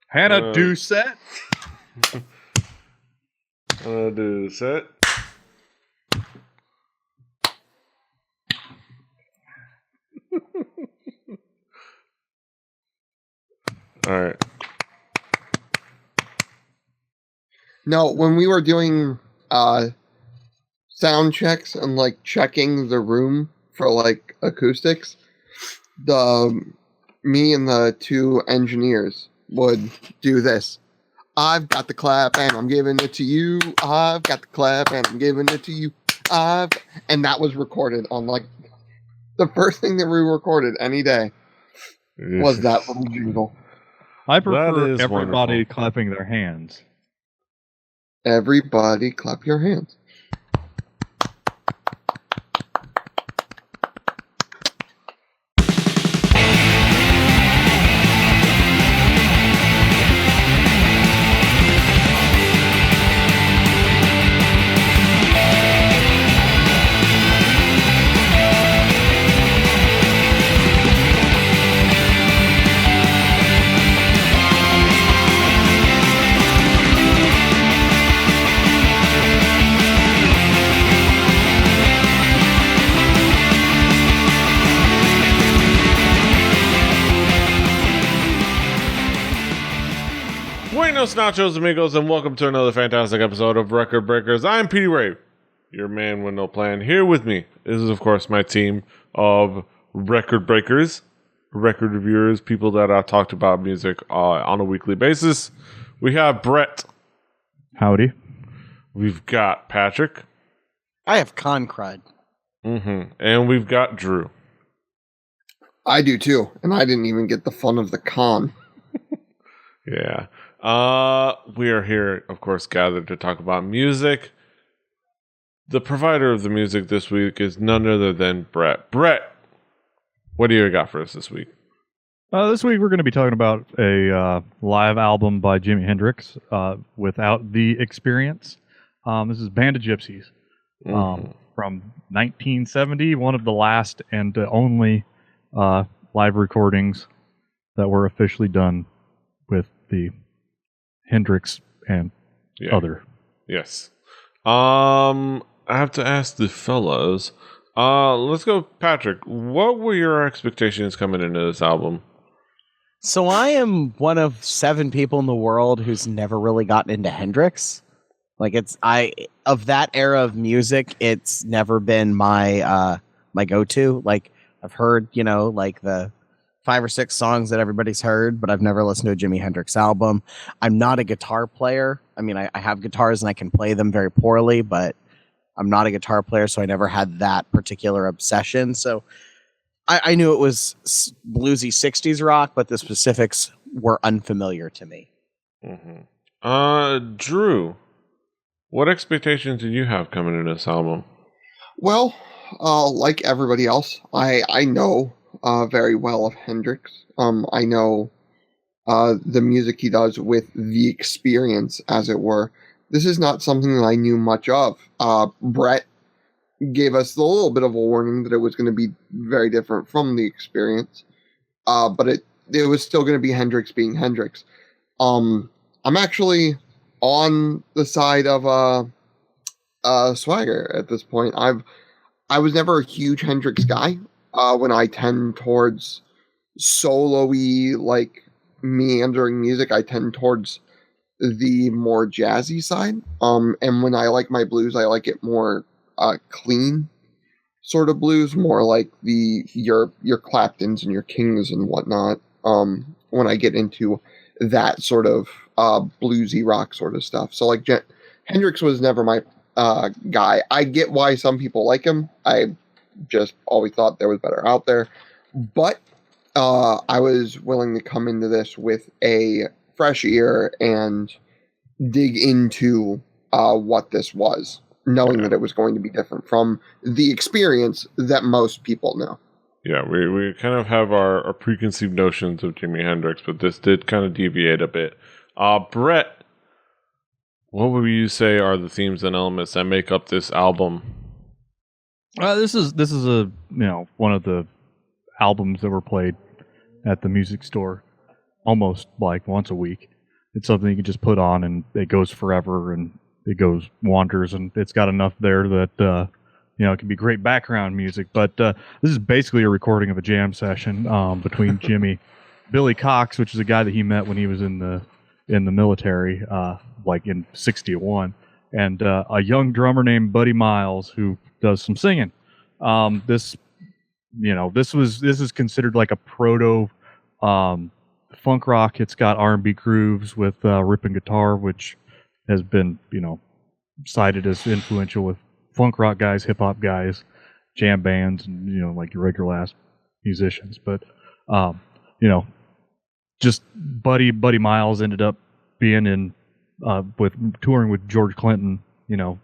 Hannah, do set. Do set. All right. No, when we were doing sound checks and like checking the room for like acoustics, me and the two engineers would do this. I've got the clap and I'm giving it to you. I've got the clap and I'm giving it to you. And that was recorded on like the first thing that we recorded any day was that little jingle. I prefer is everybody wonderful. clapping their hands. Everybody clap your hands. Buenos nachos, amigos, and welcome to another fantastic episode of Record Breakers. I'm Petey Ray, your man with no plan. Here with me is, of course, my team of record breakers, record reviewers, people that talked about music on a weekly basis. We have Brett. Howdy. We've got Patrick. I have con crud. And we've got Drew. I do too, and I didn't even get the fun of the con. Yeah. We are here, of course, gathered to talk about music. The provider of the music this week is none other than Brett. Brett, what do you got for us this week? This week we're going to be talking about a live album by Jimi Hendrix, Without the Experience. This is Band of Gypsys from 1970, one of the last and only live recordings that were officially done with the Hendrix and other. Yes. I have to ask the fellas. Let's go, Patrick. What were your expectations coming into this album? So I am one of 7 people in the world who's never really gotten into Hendrix. Like of that era of music, it's never been my my go-to. Like I've heard, like the 5 or 6 songs that everybody's heard, but I've never listened to a Jimi Hendrix album. I'm not a guitar player. I mean, I have guitars and I can play them very poorly, but I'm not a guitar player, so I never had that particular obsession. So I knew it was bluesy 60s rock, but the specifics were unfamiliar to me. Drew, what expectations did you have coming into this album? Well, like everybody else, I know very well of Hendrix. I know the music he does with the experience, as it were. This is not something that I knew much of. Brett gave us a little bit of a warning that it was going to be very different from the experience, but it was still going to be Hendrix being Hendrix. I'm actually on the side of Swagger at this point. I was never a huge Hendrix guy. When I tend towards solo-y, like meandering music, I tend towards the more jazzy side. And when I like my blues, I like it more clean sort of blues, more like your Claptons and your Kings and whatnot. When I get into that sort of bluesy rock sort of stuff. So like Hendrix was never my guy. I get why some people like him. I just always thought there was better out there, but I was willing to come into this with a fresh ear and dig into what this was, knowing that it was going to be different from the experience that most people know. Yeah, we kind of have our preconceived notions of Jimi Hendrix, but this did kind of deviate a bit. Brett, what would you say are the themes and elements that make up this album? This is a one of the albums that were played at the music store almost like once a week. It's something you can just put on and it goes forever and it wanders, and it's got enough there that it can be great background music. But this is basically a recording of a jam session between Jimmy, Billy Cox, which is a guy that he met when he was in the military, like in '61, and a young drummer named Buddy Miles who does some singing. This is considered like a proto funk rock. It's got R&B grooves with ripping guitar, which has been cited as influential with funk rock guys, hip hop guys, jam bands, and like your regular ass musicians. But just Buddy Miles ended up being in with touring with George Clinton.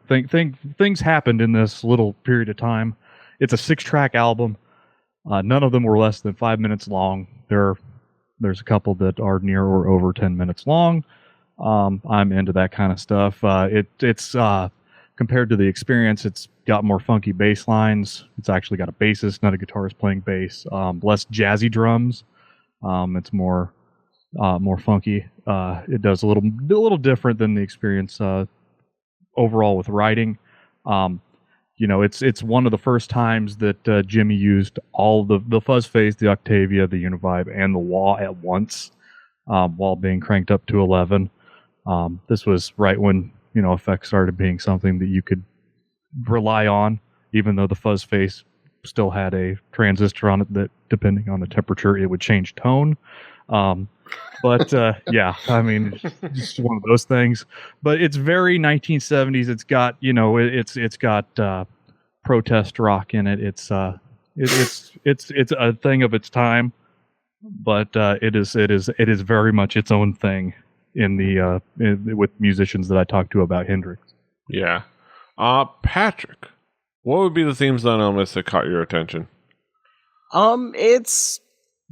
Things happened in this little period of time. It's a 6-track album. None of them were less than 5 minutes long. There's a couple that are near or over 10 minutes long. I'm into that kind of stuff. It's compared to the Experience, it's got more funky bass lines. It's actually got a bassist, not a guitarist playing bass. Less jazzy drums. It's more funky. It does a little different than the Experience overall with writing. It's one of the first times that Jimmy used all the fuzz phase, the Octavia, the Univibe, and the wah at once while being cranked up to 11. This was right when effects started being something that you could rely on, even though the fuzz face still had a transistor on it that, depending on the temperature, it would change tone. Yeah, I mean, it's just one of those things. But it's very 1970s. It's got it's got protest rock in it. It's a thing of its time, but it is very much its own thing with musicians that I talk to about Hendrix. Yeah. Patrick, what would be the themes on elements that caught your attention? It's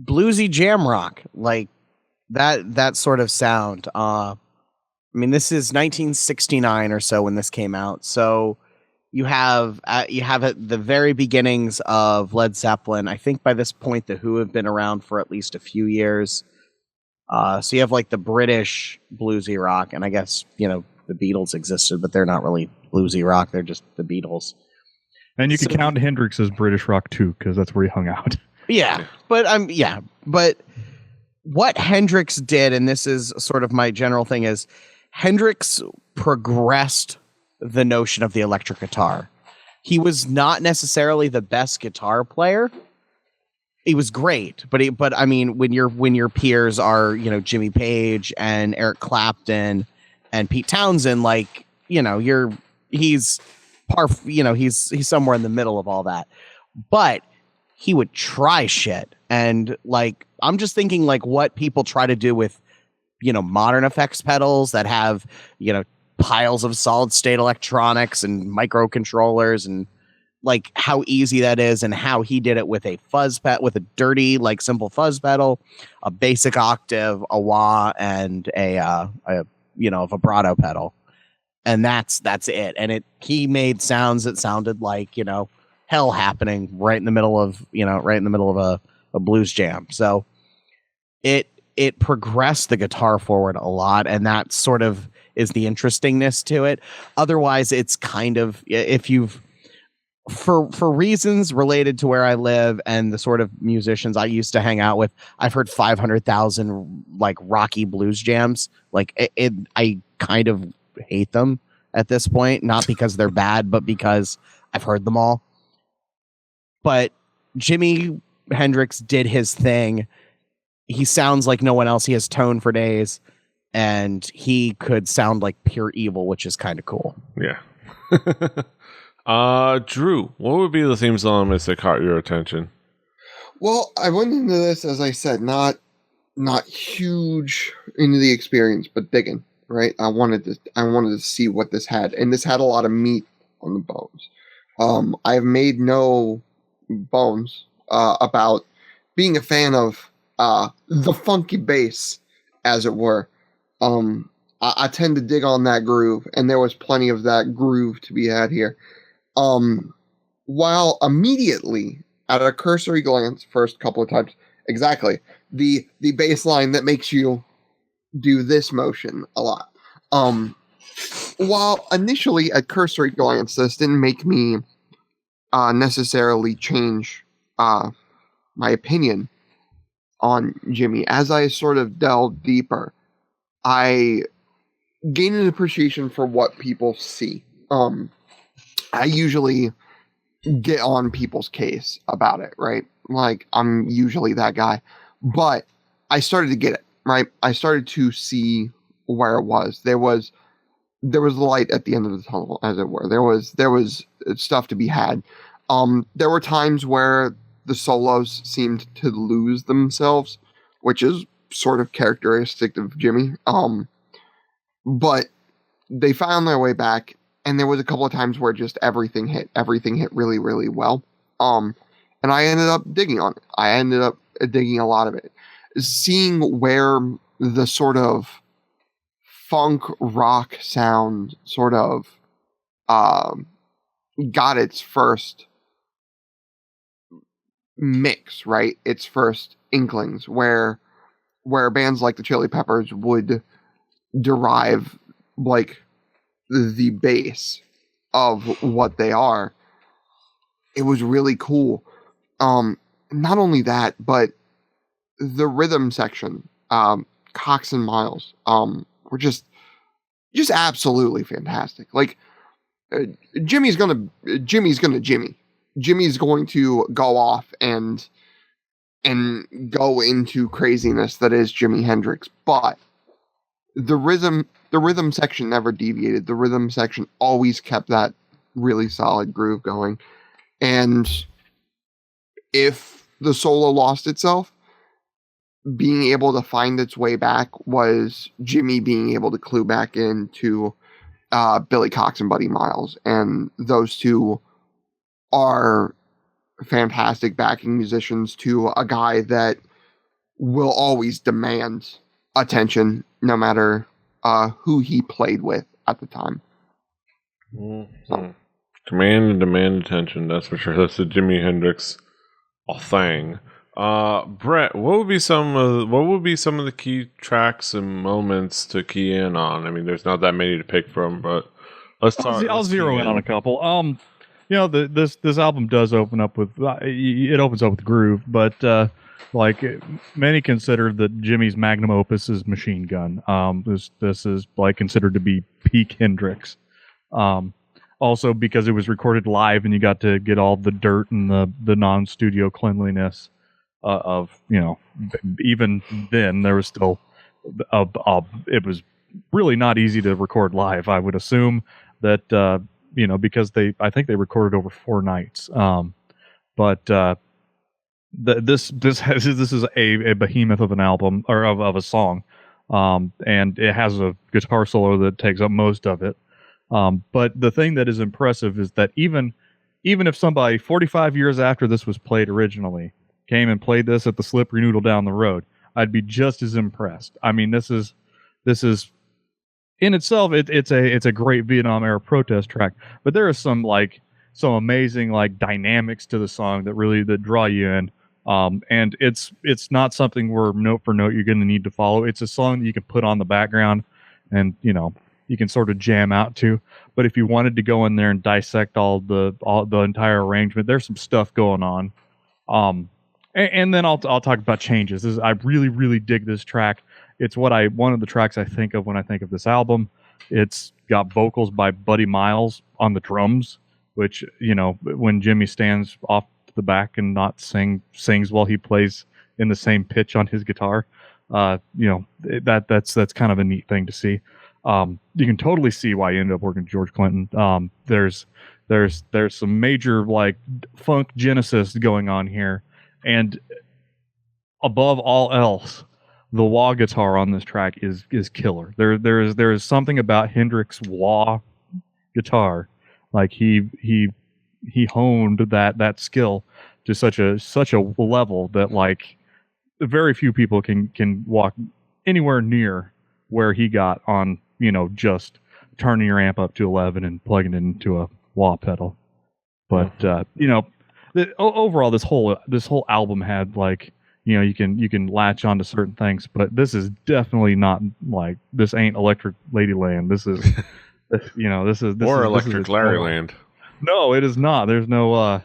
bluesy jam rock, like that sort of sound. I mean, this is 1969 or so when this came out. So you have at the very beginnings of Led Zeppelin. I think by this point, the Who have been around for at least a few years. So you have like the British bluesy rock, and I guess the Beatles existed, but they're not really bluesy rock. They're just the Beatles. And you can count Hendrix as British rock too, because that's where he hung out. Yeah, but what Hendrix did, and this is sort of my general thing, is Hendrix progressed the notion of the electric guitar. He was not necessarily the best guitar player. He was great, but I mean, when your peers are Jimmy Page and Eric Clapton and Pete Townsend, like he's somewhere in the middle of all that. But he would try shit, and like I'm just thinking like what people try to do with modern effects pedals that have piles of solid state electronics and microcontrollers, and like how easy that is, and how he did it with a fuzz pet, with a dirty like simple fuzz pedal, a basic octave, a wah, and a vibrato pedal, and that's it. And he made sounds that sounded like hell happening right in the middle of a blues jam. So it progressed the guitar forward a lot, and that sort of is the interestingness to it. Otherwise, it's kind of, if you've for reasons related to where I live and the sort of musicians I used to hang out with, I've heard 500,000 like rocky blues jams. Like I kind of hate them at this point, not because they're bad, but because I've heard them all. But Jimi Hendrix did his thing. He sounds like no one else. He has tone for days, and he could sound like pure evil, which is kind of cool. Yeah. Drew, what would be the themes elements that caught your attention? Well, I went into this, as I said, not huge into the Experience, but digging, right? I wanted to see what this had, and this had a lot of meat on the bones. I've made no bones about being a fan of the funky bass, as it were. I tend to dig on that groove, and there was plenty of that groove to be had here. While immediately, at a cursory glance, first couple of times, exactly, the bass line that makes you do this motion a lot. While initially at cursory glance, this didn't make me necessarily change my opinion on Jimmy. As I sort of delved deeper, I gained an appreciation for what people see. I usually get on people's case about it, right? Like, I'm usually that guy. But I started to get it, right? I started to see where it was. There was light at the end of the tunnel, as it were. There was stuff to be had. There were times where the solos seemed to lose themselves, which is sort of characteristic of Jimmy. But they found their way back, and there was a couple of times where just everything hit really, really well. And I ended up digging on it. I ended up digging a lot of it. Seeing where the sort of funk rock sound sort of got its first mix, right? Its first inklings, where bands like the Chili Peppers would derive like the base of what they are. It was really cool. Not only that, but the rhythm section, Cox and Miles, were just absolutely fantastic. Like, Jimmy's going to go off and go into craziness that is Jimi Hendrix, but the rhythm section never deviated. The rhythm section always kept that really solid groove going. And if the solo lost itself, being able to find its way back was Jimmy being able to clue back into Billy Cox and Buddy Miles. And those two are fantastic backing musicians to a guy that will always demand attention, no matter who he played with at the time. Mm-hmm. Command and demand attention, that's for sure. That's the Jimi Hendrix thing. Brett, what would be some of the key tracks and moments to key in on? I mean, there's not that many to pick from, but let's talk. I'll zero in on a couple. This album does open up with it opens up with groove, but like many consider that Jimmy's magnum opus is Machine Gun. This is like considered to be peak Hendrix. Also because it was recorded live and you got to get all the dirt and the non-studio cleanliness of, even then there was still it was really not easy to record live. I would assume that because I think they recorded over 4 nights. This is a behemoth of an album, or of a song, and it has a guitar solo that takes up most of it. But the thing that is impressive is that even if somebody 45 years after this was played originally came and played this at the Slippery Noodle down the road, I'd be just as impressed. I mean, this is in itself, it's a great Vietnam era protest track, but there is some amazing dynamics to the song that draw you in. And it's not something where note for note you're going to need to follow. It's a song that you can put on the background and you can sort of jam out to. But if you wanted to go in there and dissect all the entire arrangement, there's some stuff going on. And then I'll talk about changes. I really, really dig this track. It's one of the tracks I think of when I think of this album. It's got vocals by Buddy Miles on the drums, which, when Jimmy stands off the back and not sings while he plays in the same pitch on his guitar, that's kind of a neat thing to see. You can totally see why he ended up working with George Clinton. There's some major funk genesis going on here, and above all else, the wah guitar on this track is killer. There is something about Hendrix wah guitar, he honed that skill to such a level that very few people can walk anywhere near where he got on just turning your amp up to 11 and plugging it into a wah pedal. But overall, this whole album had you can latch onto certain things, but this is definitely not like, this ain't Electric Ladyland. This is this is Electric Larryland. No, it is not. There's no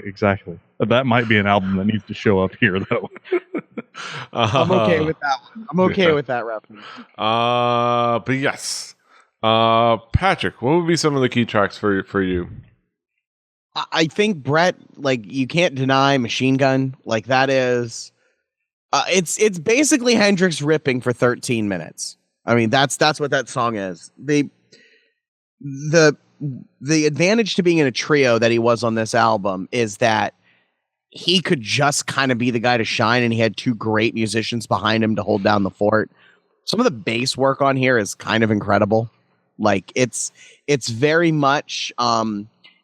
exactly. That might be an album that needs to show up here though. I'm okay with that one. I'm okay with that reference. But yes. Patrick, what would be some of the key tracks for you? I think Brett, like, you can't deny Machine Gun. Like, that is, it's basically Hendrix ripping for 13 minutes. I mean, that's what that song is. The advantage to being in a trio that he was on this album is that he could just kind of be the guy to shine, and he had two great musicians behind him to hold down the fort. Some of the bass work on here is kind of incredible. Like, it's very much,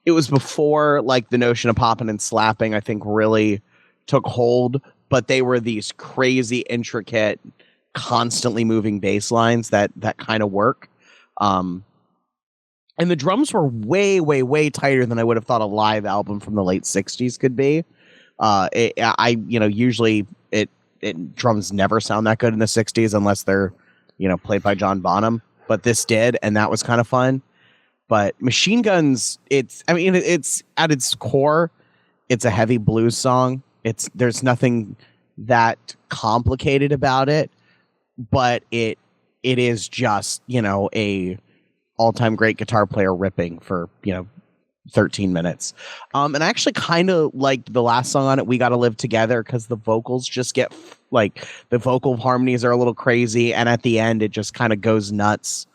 it was before, like, the notion of popping and slapping, I think, really took hold, but they were these crazy, intricate, constantly moving bass lines that kind of work. And the drums were way, way, way tighter than I would have thought a live album from the late 60s could be. Usually drums never sound that good in the 60s unless they're, played by John Bonham, but this did, and that was kind of fun. But Machine Guns, it's at its core, it's a heavy blues song. There's nothing that complicated about it, but it is just, a all-time great guitar player ripping for, 13 minutes. And I actually kind of liked the last song on it, We Gotta Live Together, because the vocals just get, like, the vocal harmonies are a little crazy, and at the end it just kind of goes nuts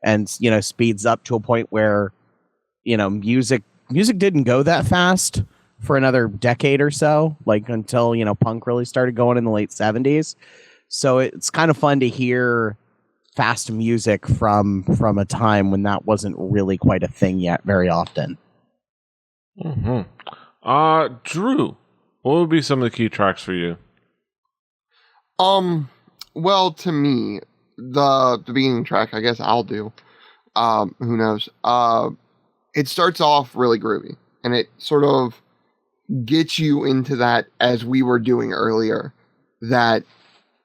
and, speeds up to a point where, music didn't go that fast for another decade or so, like, until, punk really started going in the late 70s. So it's kind of fun to hear fast music from a time when that wasn't really quite a thing yet very often. Mm-hmm. Drew, what would be some of the key tracks for you? Well, to me, the beginning track, I guess I'll do. Who knows? It starts off really groovy, and it sort of gets you into that, as we were doing earlier, that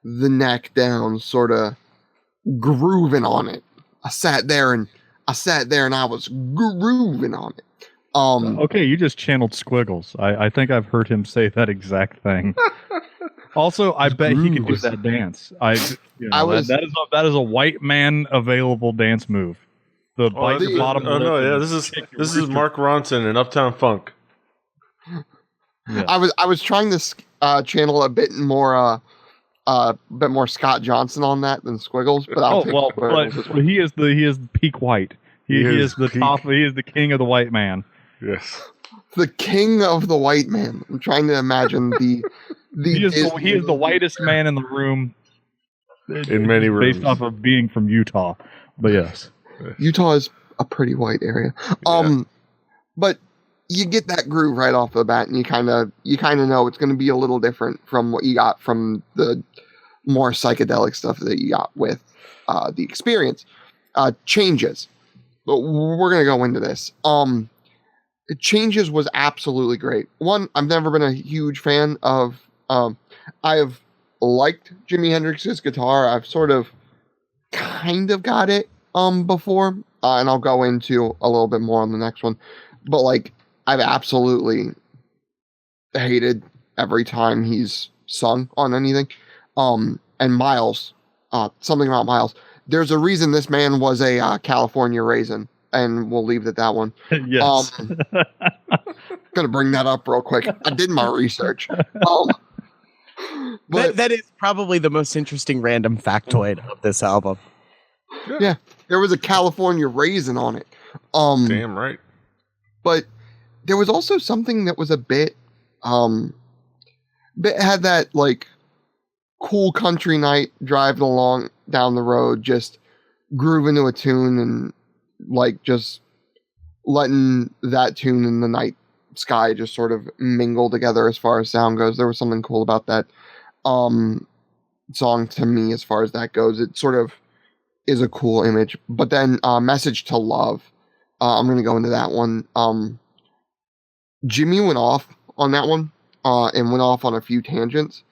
the neck down sort of grooving on it. I sat there and I was grooving on it. Okay, you just channeled Squiggles. I think I've heard him say that exact thing. Also, I bet he could do that dance. That is a white man available dance move. The bite your bottom lip. No, yeah, this is Mark Ronson in Uptown Funk. Yeah. I was trying to channel a bit more Scott Johnson on that than Squiggles, but I'll take Squiggles. But he is the peak white. He is the top. He is the king of the white man. Yes, the king of the white man. I'm trying to imagine the. He is the whitest man in the room. In many rooms, based off of being from Utah. But yes, Utah is a pretty white area. But you get that groove right off the bat, and you kind of know it's going to be a little different from what you got from the more psychedelic stuff that you got with the experience. Changes, but we're going to go into this. Changes was absolutely great. One, I've never been a huge fan of. I have liked Jimi Hendrix's guitar. I've sort of kind of got it before, and I'll go into a little bit more on the next one. But like, I've absolutely hated every time he's sung on anything. And Miles, something about Miles. There's a reason this man was a California raisin, and we'll leave it at that one. Yes. Gonna bring that up real quick. I did my research. But that is probably the most interesting random factoid of this album. Yeah, there was a California raisin on it. Damn right. But there was also something that was a bit had that like cool country night driving along down the road, just grooving to a tune and like just letting that tune in the night sky just sort of mingle together as far as sound goes. There was something cool about that song to me as far as that goes. It sort of is a cool image. But then Message to Love, I'm going to go into that one. Jimmy went off on that one. and went off on a few tangents.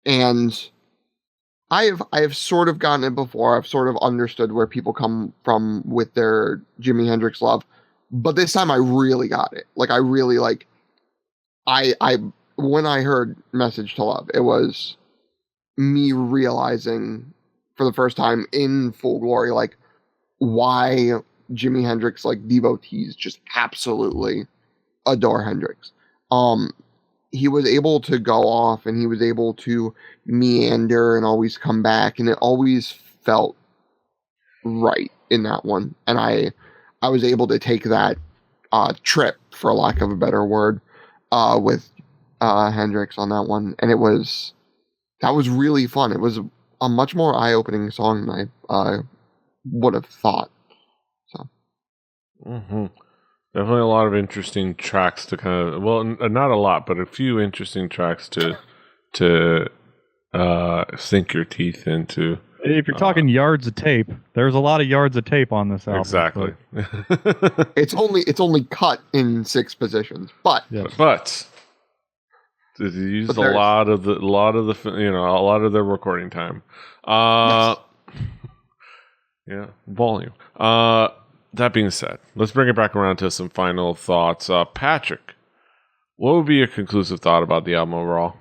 And I have sort of gotten it before. I've sort of understood where people come from with their Jimi Hendrix love, but this time I really got it. Like I really like. I when I heard "Message to Love," it was me realizing for the first time in full glory, like why Jimi Hendrix like devotees just absolutely adore Hendrix. He was able to go off and he was able to meander and always come back, and it always felt right in that one. And I was able to take that trip, for lack of a better word, with Hendrix on that one, and that was really fun. It was a much more eye-opening song than I would have thought. So. Mm-hmm. Definitely a lot of interesting tracks to kind of, well, not a lot, but a few interesting tracks to sink your teeth into. If you're talking yards of tape, there's a lot of yards of tape on this album. Exactly. It's only cut in 6 positions, but they used a lot of the a lot of their recording time. Yes. Yeah, volume. That being said, let's bring it back around to some final thoughts. Patrick, what would be your conclusive thought about the album overall?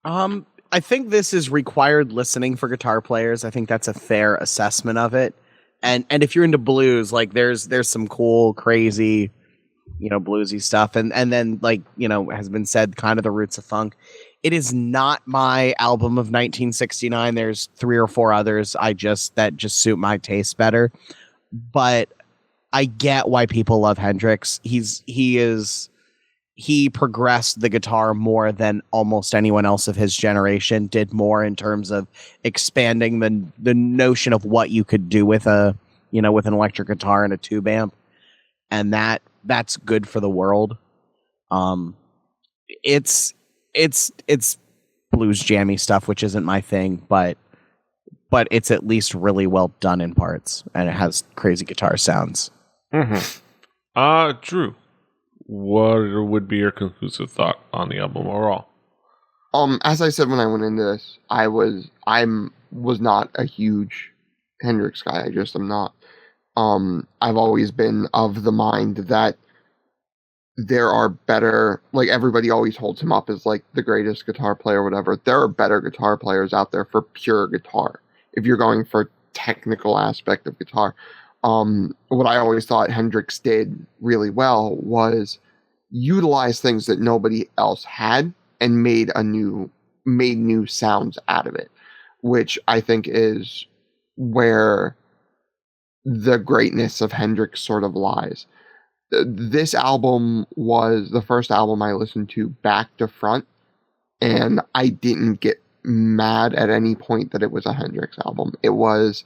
I think this is required listening for guitar players. I think that's a fair assessment of it. And if you're into blues, like there's some cool, crazy, bluesy stuff. And then like, has been said, kind of the roots of funk. It is not my album of 1969. There's 3 or 4 others that just suit my taste better. But I get why people love Hendrix. He progressed the guitar more than almost anyone else of his generation, did more in terms of expanding the notion of what you could do with with an electric guitar and a tube amp. And that's good for the world. It's blues jammy stuff, which isn't my thing, but it's at least really well done in parts, and it has crazy guitar sounds. Mm-hmm. Drew, what would be your conclusive thought on the album overall? As I said when I went into this, I was not a huge Hendrix guy. I just am not. I've always been of the mind that there are better, like everybody always holds him up as like the greatest guitar player or whatever. There are better guitar players out there for pure guitar. If you're going for technical aspect of guitar, what I always thought Hendrix did really well was utilize things that nobody else had and made new sounds out of it, which I think is where the greatness of Hendrix sort of lies. This album was the first album I listened to back to front, and I didn't get mad at any point that it was a Hendrix album. It was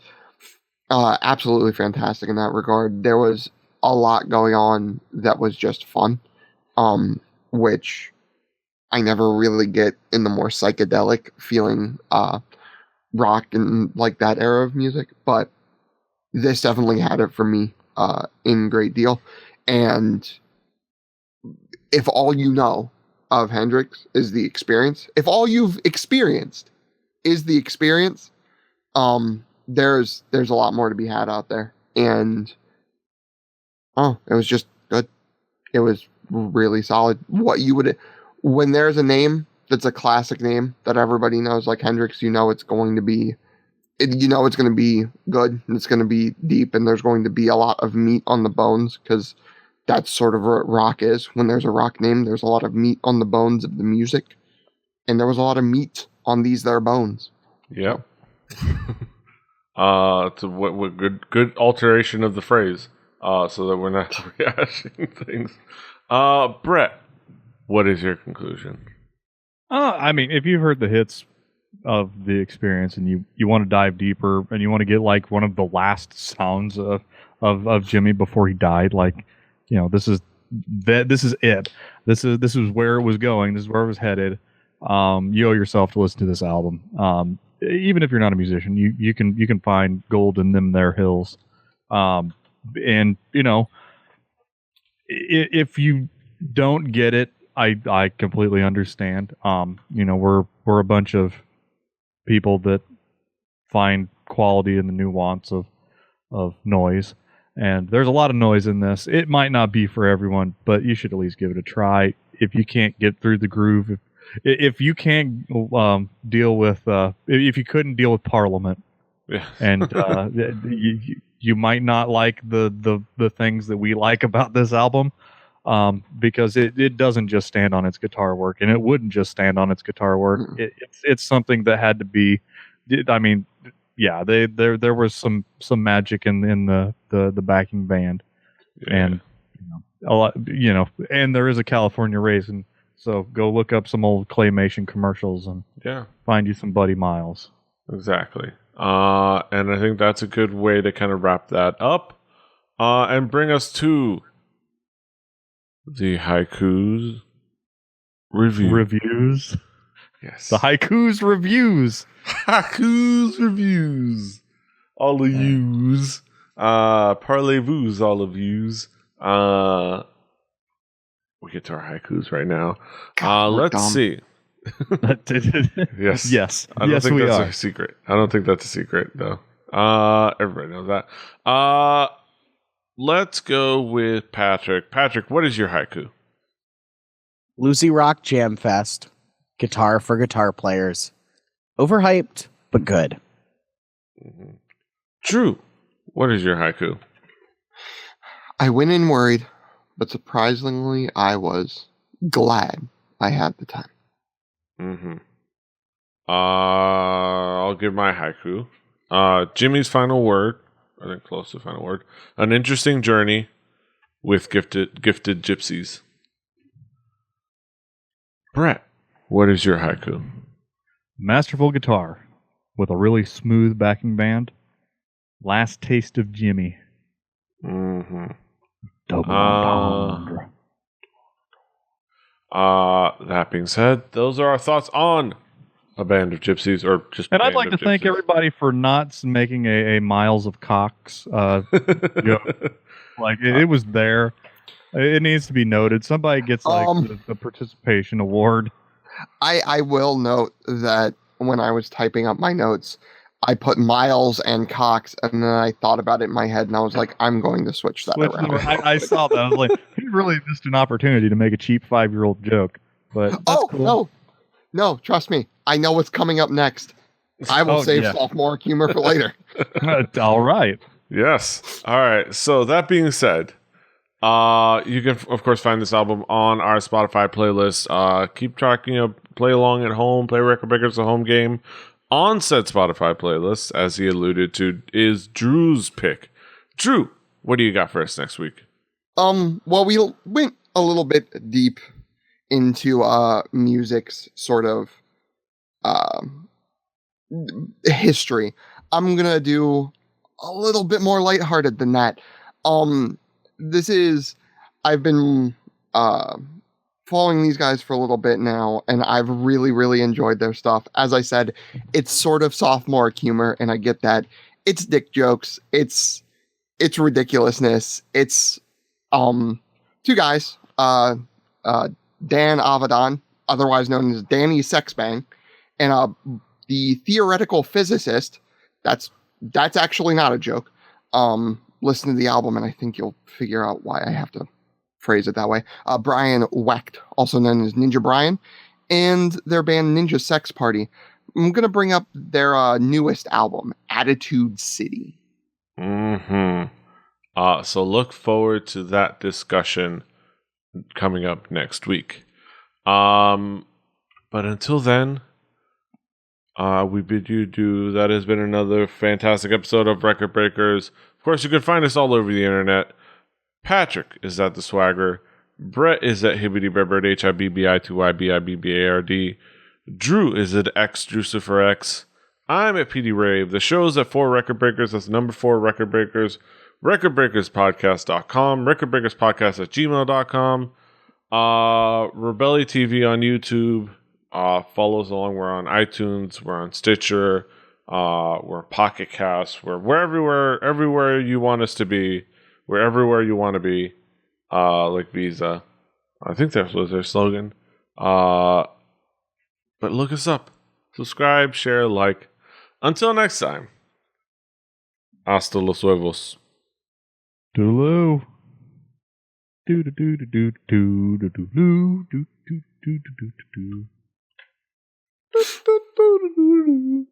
absolutely fantastic in that regard. There was a lot going on that was just fun, which I never really get in the more psychedelic feeling rock and like that era of music, but this definitely had it for me in great deal. And if all you know of Hendrix is the experience, if all you've experienced is the experience, there's a lot more to be had out there. And it was just good. It was really solid. When there's a name that's a classic name that everybody knows, like Hendrix, it's going to be it's going to be good, and it's going to be deep, and there's going to be a lot of meat on the bones, because that's sort of what rock is. When there's a rock name, there's a lot of meat on the bones of the music, and there was a lot of meat on these there bones. Yep. It's a good alteration of the phrase, so that we're not rehashing things. Brett, what is your conclusion? I mean, if you've heard the hits of the experience and you want to dive deeper and you want to get like one of the last sounds of Jimmy before he died, like, this is it. This is where it was going. This is where it was headed. You owe yourself to listen to this album. Even if you're not a musician, you can find gold in them there hills. And if you don't get it I completely understand. We're a bunch of people that find quality in the nuance of noise, and there's a lot of noise in this. It might not be for everyone, but you should at least give it a try. If you can't get through the groove, if you can't deal with, if you couldn't deal with Parliament, Yeah. and you might not like the things that we like about this album, because it doesn't just stand on its guitar work, and it wouldn't just stand on its guitar work. It's something that had to be. I mean, yeah, there was some magic in the backing band, and a lot, and there is a California raisin. So go look up some old claymation commercials and find you some Buddy Miles. Exactly. And I think that's a good way to kind of wrap that up and bring us to the Haiku's Reviews. Yes. The Haiku's Reviews. Haiku's Reviews. All of yous. Parlez-vous, all of yous. We get to our haikus right now. Let's see. Yes. Yes. I don't think we that's are. a secret. I don't think that's a secret, though. Everybody knows that. Let's go with Patrick. Patrick, what is your haiku? Lucy Rock Jam Fest. Guitar for guitar players. Overhyped, but good. Drew, what is your haiku? I went in worried, but surprisingly, I was glad I had the time. I'll give my haiku. Jimmy's final word, I think close to final word. An interesting journey with gifted gypsies. Brett, what is your haiku? Masterful guitar with a really smooth backing band. Last taste of Jimmy. Double entendre. That being said, those are our thoughts on A Band of Gypsies, or just. And I'd like to thank everybody for not making a Miles of Cox joke. Like it was there. It needs to be noted. Somebody gets the participation award. I will note that when I was typing up my notes, I put Miles and Cox, and then I thought about it in my head, and I was like, I'm going to switch that around. I saw that. I was like, he really missed an opportunity to make a cheap 5-year-old joke. But cool. No, trust me. I know what's coming up next. I will save sophomore humor for later. All right. Yes. All right. So that being said, you can of course find this album on our Spotify playlist. Keep track, play along at home, play Record Breakers a home game. On said Spotify playlist, as he alluded to, is Drew's pick. Drew, what do you got for us next week? Well, we went a little bit deep into music's sort of history. I'm gonna do a little bit more lighthearted than that. I've been following these guys for a little bit now, and I've really, really enjoyed their stuff. As I said, it's sort of sophomore humor, and I get that. It's dick jokes. It's ridiculousness. It's two guys, Dan Avedon, otherwise known as Danny Sexbang, and the theoretical physicist. That's actually not a joke. Listen to the album, and I think you'll figure out why I have to phrase it that way. Brian Wecht, also known as Ninja Brian, and their band Ninja Sex Party. I'm going to bring up their newest album, Attitude City. So look forward to that discussion coming up next week. But until then, we bid you adieu. That has been another fantastic episode of Record Breakers. Of course, you can find us all over the internet. Patrick is at The Swagger. Brett is at Hibbity Bebbard, HIBBI2YBIBBARD. Drew is at XDruciferX. I'm at PD Rave. The show's at 4 Record Breakers. That's number 4 Record Breakers. RecordBreakersPodcast.com. RecordBreakersPodcast@gmail.com. Rebelli TV on YouTube. Follow us along. We're on iTunes. We're on Stitcher. We're Pocket Cast. We're everywhere you want us to be. We're everywhere you want to be. Like Visa. I think that was their slogan. But look us up. Subscribe, share, like. Until next time. Hasta los huevos. Toodaloo. Do do do do do do do do do do do do do do do.